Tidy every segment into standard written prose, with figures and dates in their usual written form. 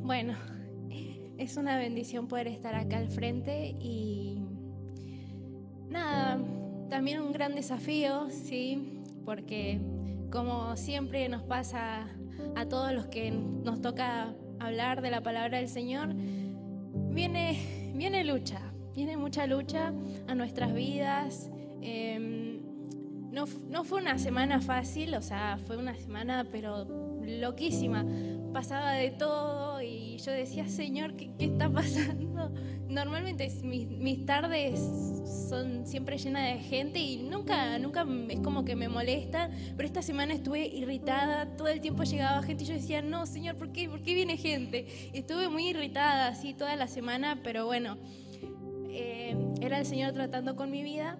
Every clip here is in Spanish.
Bueno, es una bendición poder estar acá al frente y nada, también un gran desafío, sí, porque como siempre nos pasa a todos los que nos toca hablar de la palabra del Señor, viene lucha, viene mucha lucha a nuestras vidas. No fue una semana fácil, o sea, fue una semana pero loquísima. Pasaba de todo y yo decía, Señor, ¿qué está pasando? Normalmente mis tardes son siempre llenas de gente y nunca es como que me molesta, pero esta semana estuve irritada, todo el tiempo llegaba gente y yo decía, no, Señor, ¿por qué viene gente? Estuve muy irritada así toda la semana, pero bueno, era el Señor tratando con mi vida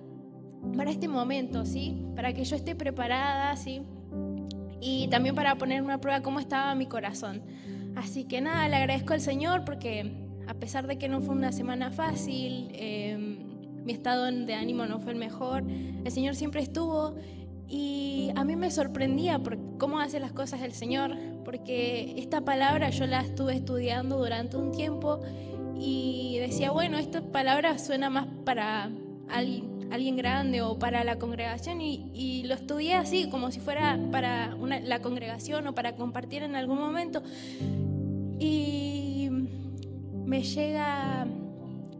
para este momento, ¿sí? Para que yo esté preparada, ¿sí? Y también para ponerme a prueba cómo estaba mi corazón. Así que nada, le agradezco al Señor porque a pesar de que no fue una semana fácil, mi estado de ánimo no fue el mejor, el Señor siempre estuvo y a mí me sorprendía por cómo hace las cosas el Señor, porque esta palabra yo la estuve estudiando durante un tiempo y decía, bueno, esta palabra suena más para alguien grande o para la congregación y lo estudié así como si fuera para la congregación o para compartir en algún momento y me llega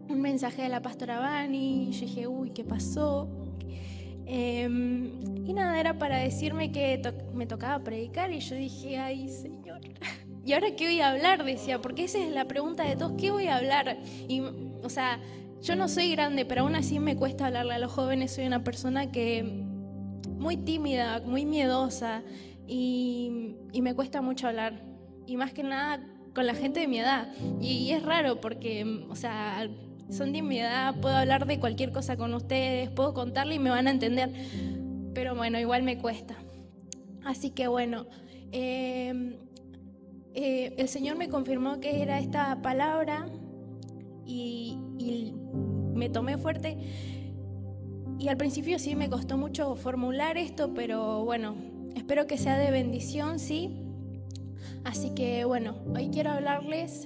un mensaje de la pastora Vani y yo dije, uy, ¿qué pasó? Y nada, era para decirme que me tocaba predicar y yo dije, ay, Señor, ¿y ahora qué voy a hablar? Decía, porque esa es la pregunta de todos, ¿qué voy a hablar? Y, o sea, yo no soy grande, pero aún así me cuesta hablarle a los jóvenes. Soy una persona que muy tímida, muy miedosa y me cuesta mucho hablar. Y más que nada con la gente de mi edad. Y es raro porque, o sea, son de mi edad, puedo hablar de cualquier cosa con ustedes, puedo contarle y me van a entender. Pero bueno, igual me cuesta. Así que bueno, el Señor me confirmó que era esta palabra y me tomé fuerte y al principio sí me costó mucho formular esto, pero bueno, espero que sea de bendición, sí. Así que bueno, hoy quiero hablarles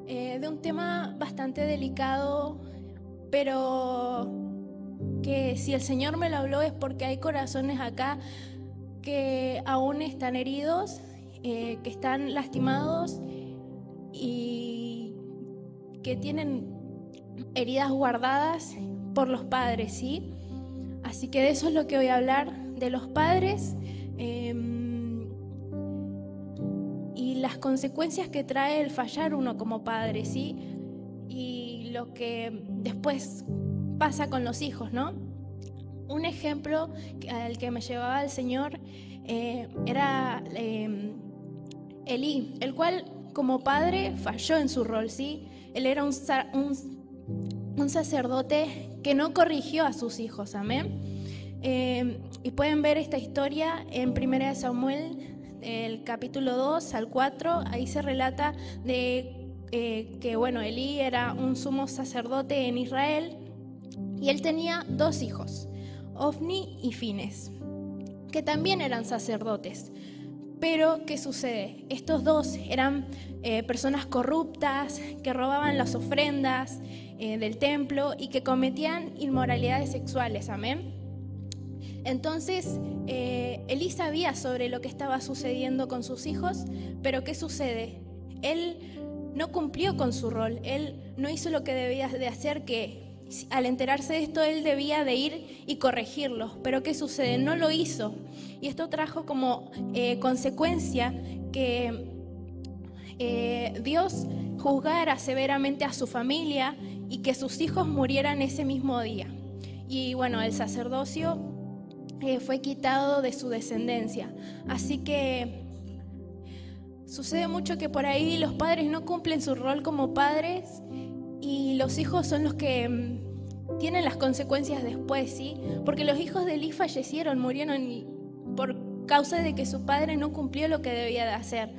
de un tema bastante delicado, pero que si el Señor me lo habló es porque hay corazones acá que aún están heridos, que están lastimados y que tienen heridas guardadas por los padres, ¿sí? Así que de eso es lo que voy a hablar, de los padres y las consecuencias que trae el fallar uno como padre, ¿sí? Y lo que después pasa con los hijos, ¿no? Un ejemplo al que me llevaba el Señor era Elí, el cual como padre falló en su rol, ¿sí? Él era un sacerdote que no corrigió a sus hijos, amén. Y pueden ver esta historia en 1 Samuel, el capítulo 2 al 4. Ahí se relata de que, bueno, Elí era un sumo sacerdote en Israel y él tenía 2 hijos, Ofni y Fines, que también eran sacerdotes. Pero, ¿qué sucede? Estos 2 eran personas corruptas que robaban las ofrendas del templo y que cometían inmoralidades sexuales, amén. Entonces, Elí sabía sobre lo que estaba sucediendo con sus hijos, pero ¿qué sucede? Él no cumplió con su rol, él no hizo lo que debía de hacer, que al enterarse de esto él debía de ir y corregirlos, pero ¿qué sucede? No lo hizo y esto trajo como consecuencia que Dios juzgara severamente a su familia y que sus hijos murieran ese mismo día. Y bueno, el sacerdocio fue quitado de su descendencia. Así que sucede mucho que por ahí los padres no cumplen su rol como padres y los hijos son los que tienen las consecuencias después, ¿sí? Porque los hijos de Elí fallecieron, murieron por causa de que su padre no cumplió lo que debía de hacer.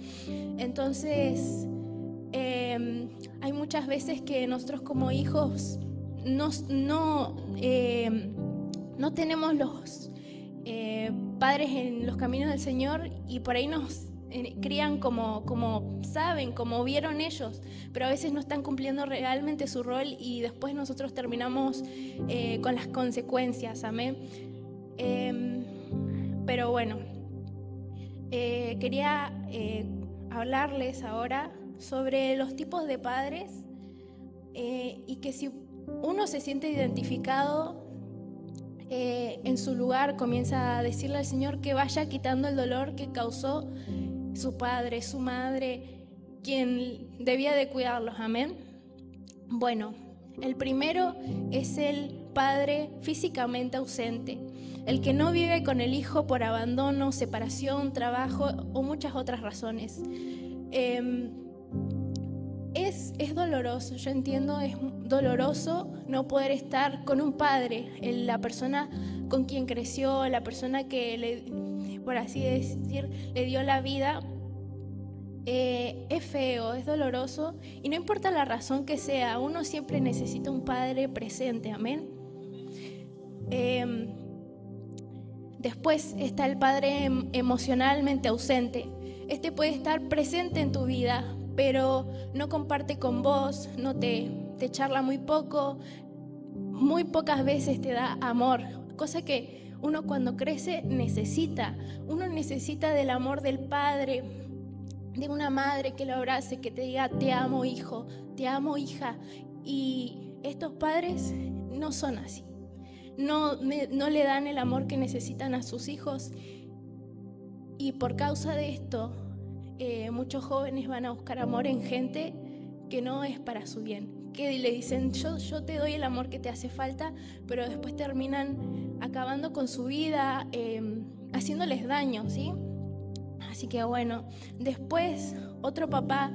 Entonces, hay muchas veces que nosotros como hijos no tenemos los padres en los caminos del Señor y por ahí nos crían como saben, como vieron ellos, pero a veces no están cumpliendo realmente su rol y después nosotros terminamos con las consecuencias, amén. Pero bueno, quería hablarles ahora sobre los tipos de padres y que si uno se siente identificado en su lugar, comienza a decirle al Señor que vaya quitando el dolor que causó su padre, su madre, quien debía de cuidarlos, amén. Bueno, el primero es el padre físicamente ausente, el que no vive con el hijo por abandono, separación, trabajo o muchas otras razones. Es doloroso, yo entiendo, es doloroso no poder estar con un padre, la persona con quien creció, la persona que, por así decir, le dio la vida. Es feo, es doloroso y no importa la razón que sea, uno siempre necesita un padre presente, amén. Después está el padre emocionalmente ausente. Este puede estar presente en tu vida, pero no comparte con vos, no te charla muy poco, muy pocas veces te da amor, cosa que uno cuando crece necesita. Uno necesita del amor del padre, de una madre que lo abrace, que te diga te amo hijo, te amo hija. Y estos padres no son así, no le dan el amor que necesitan a sus hijos. Y por causa de esto, muchos jóvenes van a buscar amor en gente que no es para su bien, que le dicen yo te doy el amor que te hace falta, pero después terminan acabando con su vida, haciéndoles daño, ¿sí? Así que bueno, después otro papá,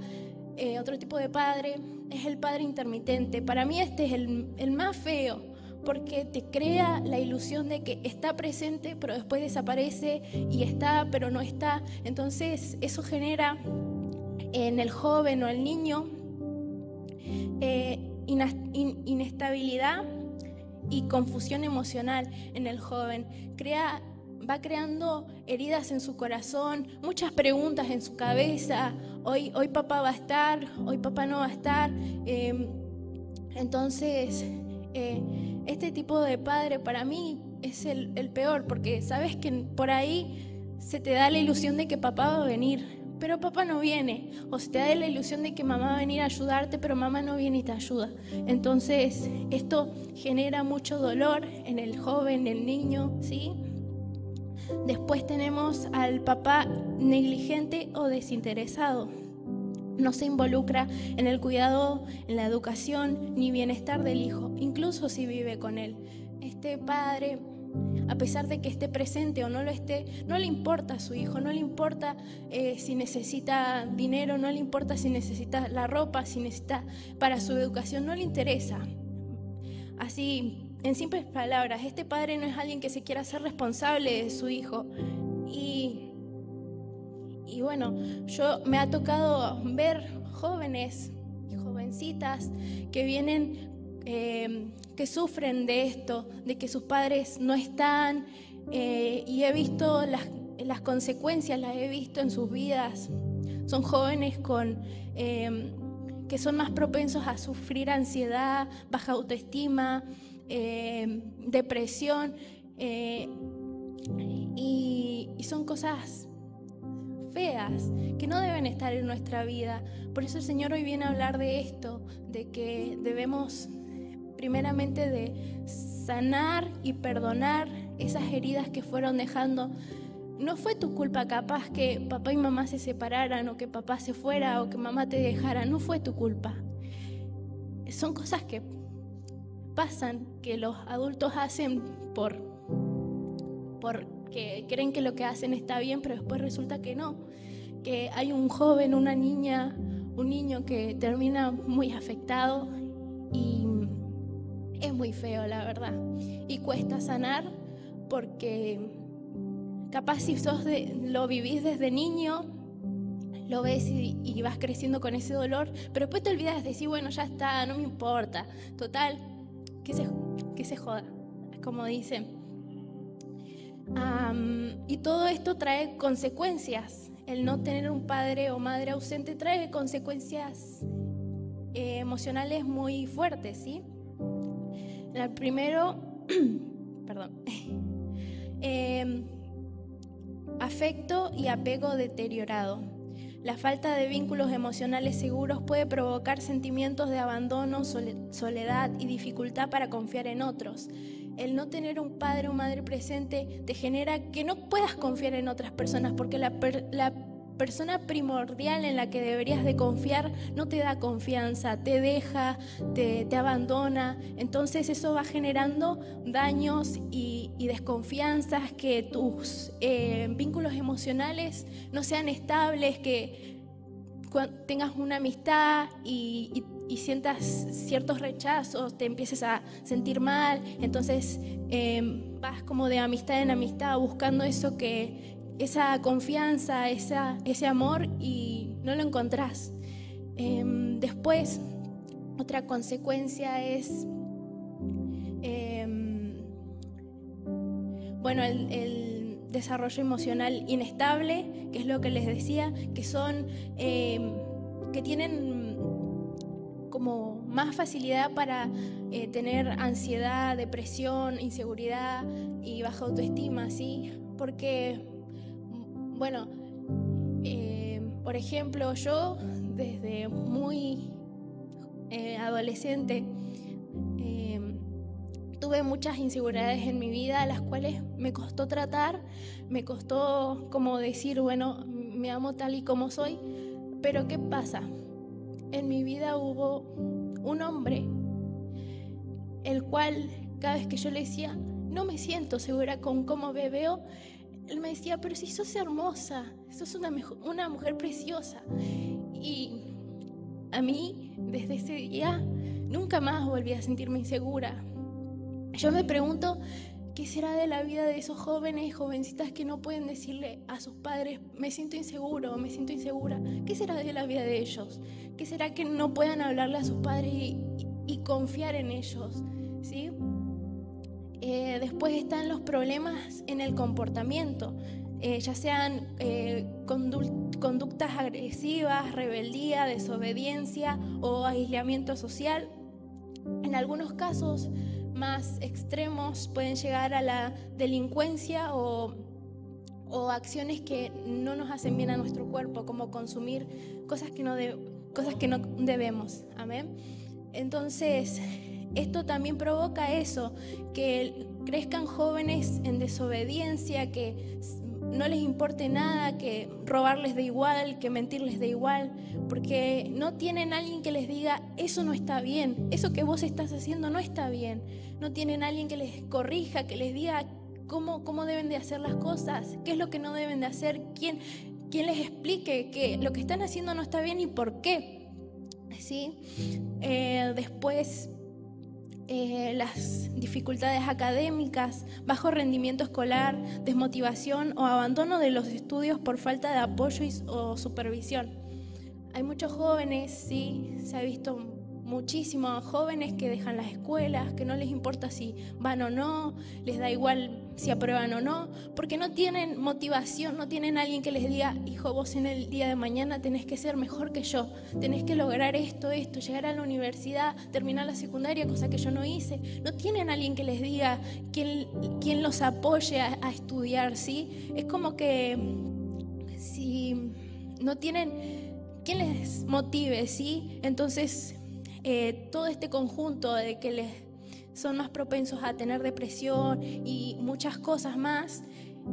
otro tipo de padre es el padre intermitente. Para mí este es el más feo, porque te crea la ilusión de que está presente, pero después desaparece, y está, pero no está. Entonces eso genera en el joven o el niño inestabilidad y confusión emocional en el joven. Va creando heridas en su corazón, muchas preguntas en su cabeza. Hoy papá va a estar, hoy papá no va a estar. Entonces este tipo de padre para mí es el peor, porque sabes que por ahí se te da la ilusión de que papá va a venir, pero papá no viene, o se te da la ilusión de que mamá va a venir a ayudarte, pero mamá no viene y te ayuda. Entonces esto genera mucho dolor en el joven, el niño, ¿sí? Después tenemos al papá negligente o desinteresado. No se involucra en el cuidado, en la educación ni bienestar del hijo, incluso si vive con él. Este padre, a pesar de que esté presente o no lo esté, no le importa a su hijo, no le importa si necesita dinero, no le importa si necesita la ropa, si necesita para su educación, no le interesa. Así, en simples palabras, este padre no es alguien que se quiera hacer responsable de su hijo. Y bueno, me ha tocado ver jóvenes y jovencitas que vienen, que sufren de esto, de que sus padres no están, y he visto las consecuencias, las he visto en sus vidas. Son jóvenes que son más propensos a sufrir ansiedad, baja autoestima, depresión, y son cosas feas que no deben estar en nuestra vida. Por eso el Señor hoy viene a hablar de esto, de que debemos primeramente de sanar y perdonar esas heridas que fueron dejando. No fue tu culpa capaz que papá y mamá se separaran, o que papá se fuera, o que mamá te dejara. No fue tu culpa. Son cosas que pasan, que los adultos hacen porque creen que lo que hacen está bien, pero después resulta que no, que hay un joven, una niña, un niño que termina muy afectado, y es muy feo, la verdad, y cuesta sanar, porque capaz si lo vivís desde niño, lo ves y vas creciendo con ese dolor, pero después te olvidas de decir, bueno, ya está, no me importa, total, que se joda, como dicen. Y todo esto trae consecuencias el no tener un padre o madre ausente trae consecuencias emocionales muy fuertes, ¿sí? El primero, perdón, afecto y apego deteriorado. La falta de vínculos emocionales seguros puede provocar sentimientos de abandono, soledad y dificultad para confiar en otros. El no tener un padre o madre presente te genera que no puedas confiar en otras personas, porque la persona primordial en la que deberías de confiar no te da confianza, te deja, te abandona. Entonces eso va generando daños y desconfianzas, que tus vínculos emocionales no sean estables, que tengas una amistad y sientas ciertos rechazos, te empieces a sentir mal. Entonces vas como de amistad en amistad buscando esa confianza, ese amor, y no lo encontrás. Después, otra consecuencia es el desarrollo emocional inestable, que es lo que les decía, que tienen como más facilidad para tener ansiedad, depresión, inseguridad y baja autoestima, ¿sí? Porque, por ejemplo, yo desde muy adolescente tuve muchas inseguridades en mi vida, las cuales me costó tratar, me costó como decir, me amo tal y como soy. Pero ¿qué pasa? En mi vida hubo un hombre, el cual cada vez que yo le decía, no me siento segura con cómo me veo, él me decía, pero si sos hermosa, sos una mujer preciosa. Y a mí, desde ese día, nunca más volví a sentirme insegura. Yo me pregunto, ¿qué será de la vida de esos jóvenes y jovencitas que no pueden decirle a sus padres, me siento inseguro, me siento insegura? ¿Qué será de la vida de ellos? ¿Qué será que no puedan hablarle a sus padres y confiar en ellos? ¿Sí? Después están los problemas en el comportamiento, ya sean conductas agresivas, rebeldía, desobediencia o aislamiento social. En algunos casos más extremos pueden llegar a la delincuencia o acciones que no nos hacen bien a nuestro cuerpo, como consumir cosas que no debemos. Amén. Entonces, esto también provoca eso, que crezcan jóvenes en desobediencia, que no les importe nada, que robarles da igual, que mentirles da igual, porque no tienen alguien que les diga, eso no está bien, eso que vos estás haciendo no está bien. No tienen alguien que les corrija, que les diga cómo deben de hacer las cosas, qué es lo que no deben de hacer, quién les explique que lo que están haciendo no está bien y por qué. ¿Sí? Después, las dificultades académicas, bajo rendimiento escolar, desmotivación o abandono de los estudios por falta de apoyo o supervisión. Hay muchos jóvenes, sí, se ha visto muchísimos jóvenes que dejan las escuelas, que no les importa si van o no, les da igual si aprueban o no, porque no tienen motivación, no tienen alguien que les diga, hijo, vos en el día de mañana tenés que ser mejor que yo, tenés que lograr esto, llegar a la universidad, terminar la secundaria, cosa que yo no hice. No tienen alguien que les diga, quien los apoye a estudiar, ¿sí? Es como que si no tienen quien les motive, ¿sí? Entonces, todo este conjunto de que son más propensos a tener depresión y muchas cosas más,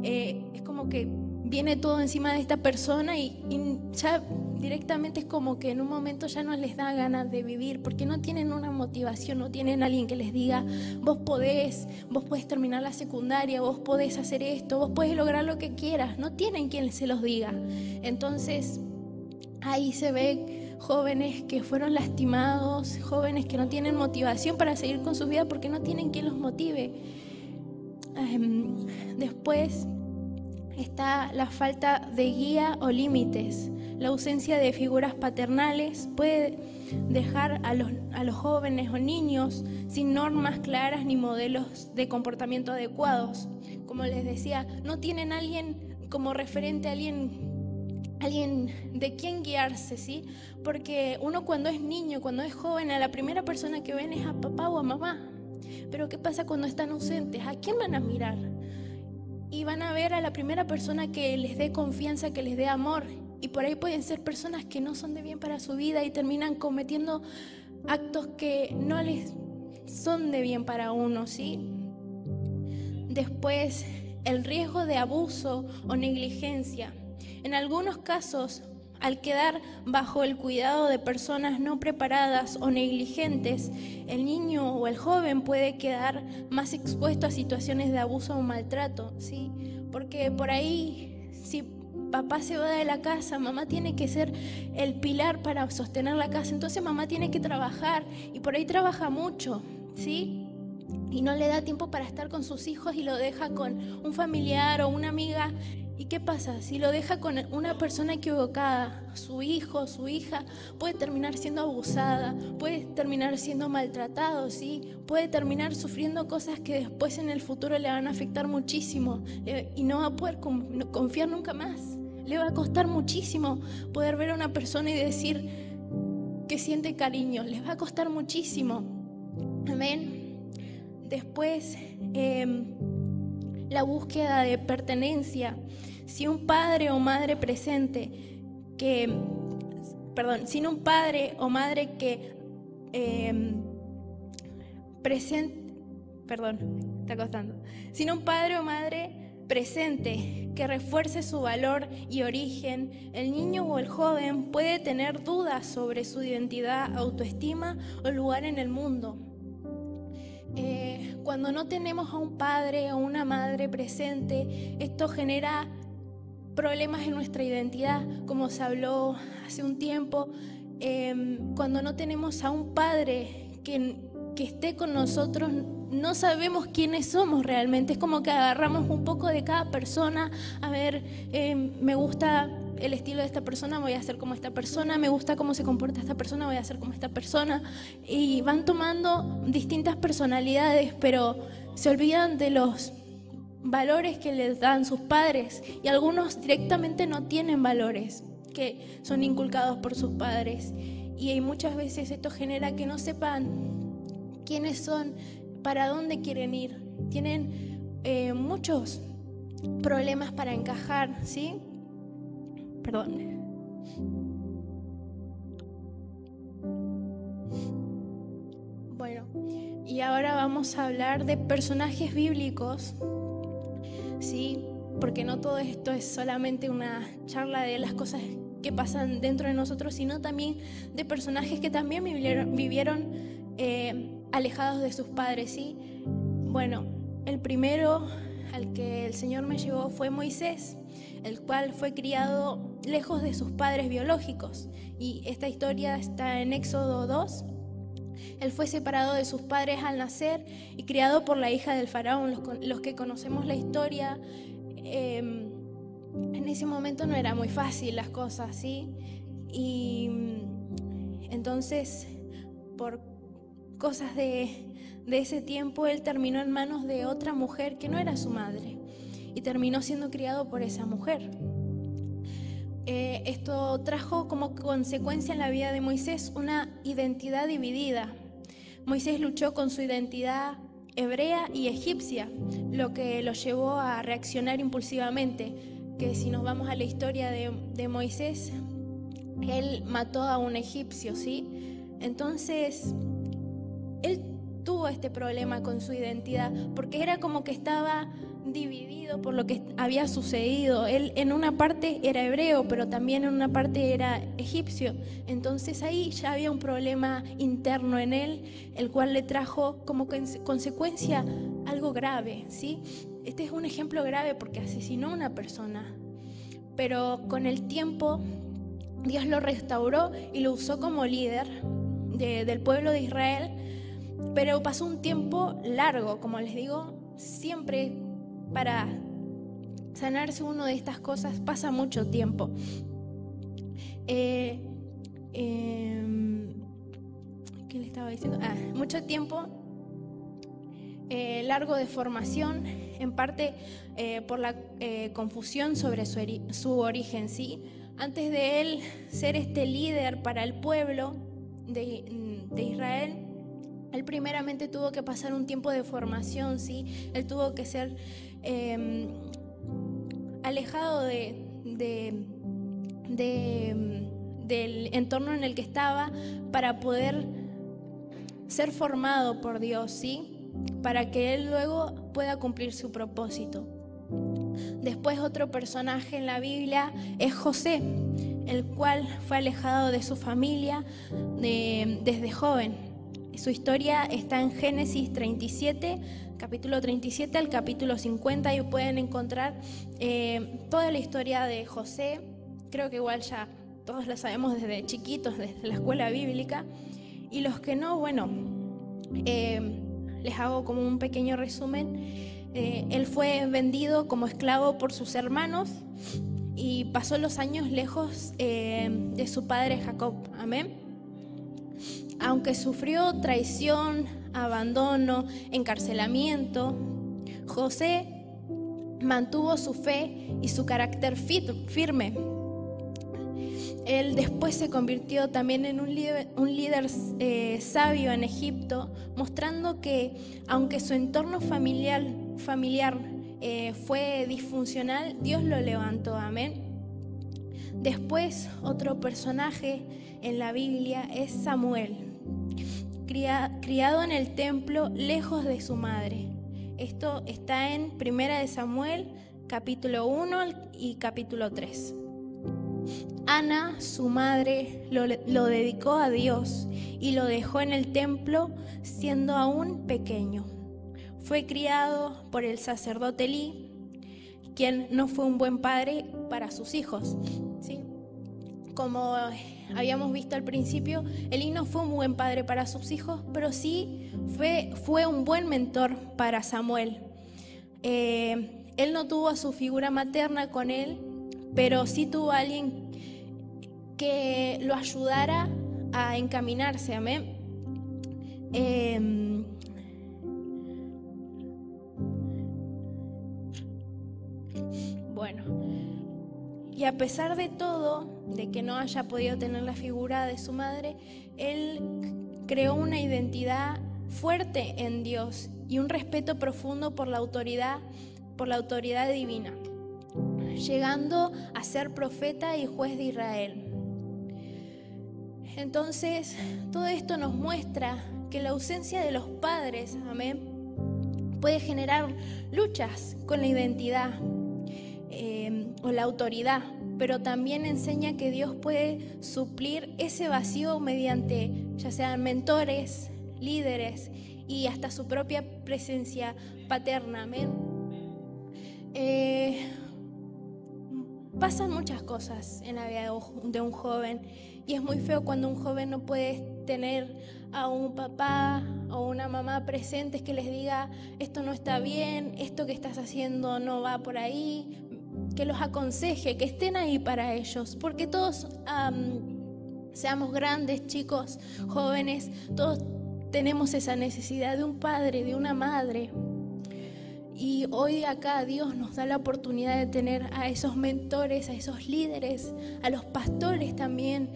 es como que viene todo encima de esta persona y ya directamente es como que en un momento ya no les da ganas de vivir, porque no tienen una motivación, no tienen alguien que les diga, vos podés terminar la secundaria, vos podés hacer esto, vos podés lograr lo que quieras. No tienen quien se los diga. Entonces ahí se ve jóvenes que fueron lastimados, jóvenes que no tienen motivación para seguir con su vida porque no tienen quien los motive. Después está la falta de guía o límites. La ausencia de figuras paternales puede dejar a los jóvenes o niños sin normas claras ni modelos de comportamiento adecuados. Como les decía, no tienen alguien como referente, alguien alguien de quien guiarse, ¿sí? Porque uno cuando es niño, cuando es joven, a la primera persona que ven es a papá o a mamá. Pero ¿qué pasa cuando están ausentes? ¿A quién van a mirar? Y van a ver a la primera persona que les dé confianza, que les dé amor. Y por ahí pueden ser personas que no son de bien para su vida y terminan cometiendo actos que no les son de bien para uno, ¿sí? Después, el riesgo de abuso o negligencia. En algunos casos, al quedar bajo el cuidado de personas no preparadas o negligentes, el niño o el joven puede quedar más expuesto a situaciones de abuso o maltrato, ¿sí? Porque por ahí, si papá se va de la casa, mamá tiene que ser el pilar para sostener la casa, entonces mamá tiene que trabajar y por ahí trabaja mucho, ¿sí? Y no le da tiempo para estar con sus hijos y lo deja con un familiar o una amiga. ¿Y qué pasa? Si lo deja con una persona equivocada, su hijo, su hija, puede terminar siendo abusada, puede terminar siendo maltratado, ¿sí? Puede terminar sufriendo cosas que después en el futuro le van a afectar muchísimo y no va a poder confiar nunca más. Le va a costar muchísimo poder ver a una persona y decir que siente cariño. Les va a costar muchísimo. Amén. Después, la búsqueda de pertenencia. Si un padre o madre sin un padre o madre que sin un padre o madre presente que refuerce su valor y origen, el niño o el joven puede tener dudas sobre su identidad, autoestima o lugar en el mundo. Cuando no tenemos a un padre o una madre presente, esto genera problemas en nuestra identidad, como se habló hace un tiempo. Cuando no tenemos a un padre que esté con nosotros, no sabemos quiénes somos realmente. Es como que agarramos un poco de cada persona. A ver, me gusta el estilo de esta persona, voy a ser como esta persona. Me gusta cómo se comporta esta persona, voy a ser como esta persona. Y van tomando distintas personalidades, pero se olvidan de los valores que les dan sus padres. Y algunos directamente no tienen valores que son inculcados por sus padres. Y muchas veces esto genera que no sepan quiénes son, para dónde quieren ir. Tienen muchos problemas para encajar, ¿sí? Perdón. Bueno, y ahora vamos a hablar de personajes bíblicos, ¿sí? Porque no todo esto es solamente una charla de las cosas que pasan dentro de nosotros, sino también de personajes que también vivieron alejados de sus padres, ¿sí? Bueno, el primero al que el Señor me llevó fue Moisés, el cual fue criado lejos de sus padres biológicos. Y esta historia está en Éxodo 2. Él fue separado de sus padres al nacer y criado por la hija del faraón. Los que conocemos la historia, en ese momento no era muy fácil las cosas, ¿sí? Y entonces, por cosas de ese tiempo, él terminó en manos de otra mujer que no era su madre y terminó siendo criado por esa mujer. Esto trajo como consecuencia en la vida de Moisés una identidad dividida. Moisés luchó con su identidad hebrea y egipcia, lo que lo llevó a reaccionar impulsivamente. Que si nos vamos a la historia de Moisés, él mató a un egipcio, ¿sí? Entonces, él tuvo este problema con su identidad, porque era como que estaba dividido por lo que había sucedido. Él en una parte era hebreo, pero también en una parte era egipcio. Entonces ahí ya había un problema interno en él, el cual le trajo como consecuencia algo grave, ¿sí? Este es un ejemplo grave porque asesinó a una persona, pero con el tiempo Dios lo restauró y lo usó como líder del pueblo de Israel. Pero pasó un tiempo largo, como les digo, siempre para sanarse uno de estas cosas pasa mucho tiempo. ¿Qué le estaba diciendo? Mucho tiempo largo de formación, en parte por la confusión sobre su origen, ¿sí? antes de él ser este líder para el pueblo de Israel, él primeramente tuvo que pasar un tiempo de formación, ¿sí? Él tuvo que ser alejado del entorno en el que estaba para poder ser formado por Dios, ¿sí? Para que él luego pueda cumplir su propósito. Después otro personaje en la Biblia es José, el cual fue alejado de su familia desde joven. Su historia está en Génesis 37, capítulo 37 al capítulo 50, y pueden encontrar toda la historia de José. Creo que igual ya todos la sabemos desde chiquitos, desde la escuela bíblica. Y los que no, bueno, les hago como un pequeño resumen. Él fue vendido como esclavo por sus hermanos y pasó los años lejos de su padre Jacob. Amén. Aunque sufrió traición, abandono, encarcelamiento, José mantuvo su fe y su carácter firme. Él después se convirtió también en un líder sabio en Egipto, mostrando que aunque su entorno familiar fue disfuncional, Dios lo levantó. Amén. Después, otro personaje en la Biblia es Samuel, criado en el templo lejos de su madre. Esto está en 1 Samuel, capítulo 1 y capítulo 3. Ana, su madre, lo dedicó a Dios y lo dejó en el templo siendo aún pequeño. Fue criado por el sacerdote Elí, quien no fue un buen padre para sus hijos, ¿sí? Como habíamos visto al principio, Elí no fue un buen padre para sus hijos, pero sí fue un buen mentor para Samuel. Él no tuvo a su figura materna con él, pero sí tuvo a alguien que lo ayudara a encaminarse. Amén. Bueno, y a pesar de todo, de que no haya podido tener la figura de su madre, él creó una identidad fuerte en Dios y un respeto profundo por la autoridad divina, llegando a ser profeta y juez de Israel. Entonces, todo esto nos muestra que la ausencia de los padres, amén, puede generar luchas con la identidad o la autoridad, pero también enseña que Dios puede suplir ese vacío mediante ya sean mentores, líderes y hasta su propia presencia paterna. Amén. Pasan muchas cosas en la vida de un joven, y es muy feo cuando un joven no puede tener a un papá o una mamá presentes que les diga: esto no está bien, esto que estás haciendo no va por ahí, que los aconseje, que estén ahí para ellos, porque todos, seamos grandes, chicos, jóvenes, todos tenemos esa necesidad de un padre, de una madre. Y hoy acá Dios nos da la oportunidad de tener a esos mentores, a esos líderes, a los pastores también,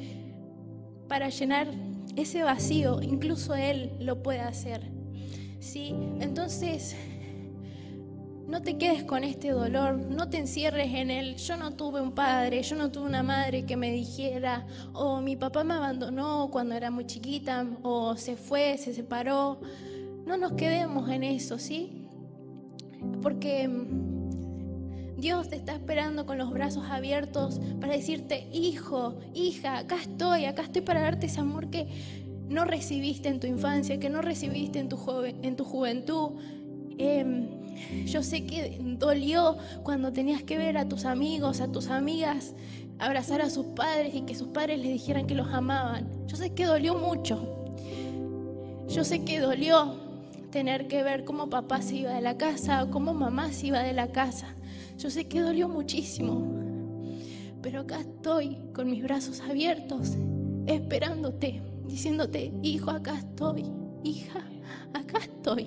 para llenar ese vacío. Incluso Él lo puede hacer, ¿sí? Entonces, no te quedes con este dolor, no te encierres en él. Yo no tuve un padre, yo no tuve una madre que me dijera, o mi papá me abandonó cuando era muy chiquita, o se fue, se separó. No nos quedemos en eso, ¿sí? Porque Dios te está esperando con los brazos abiertos para decirte: hijo, hija, acá estoy para darte ese amor que no recibiste en tu infancia, que no recibiste en tu juventud. Yo sé que dolió cuando tenías que ver a tus amigos, a tus amigas abrazar a sus padres y que sus padres les dijeran que los amaban. Yo sé que dolió mucho. Yo sé que dolió tener que ver cómo papá se iba de la casa o cómo mamá se iba de la casa. Yo sé que dolió muchísimo, pero acá estoy con mis brazos abiertos, esperándote, diciéndote: hijo, acá estoy, hija, acá estoy.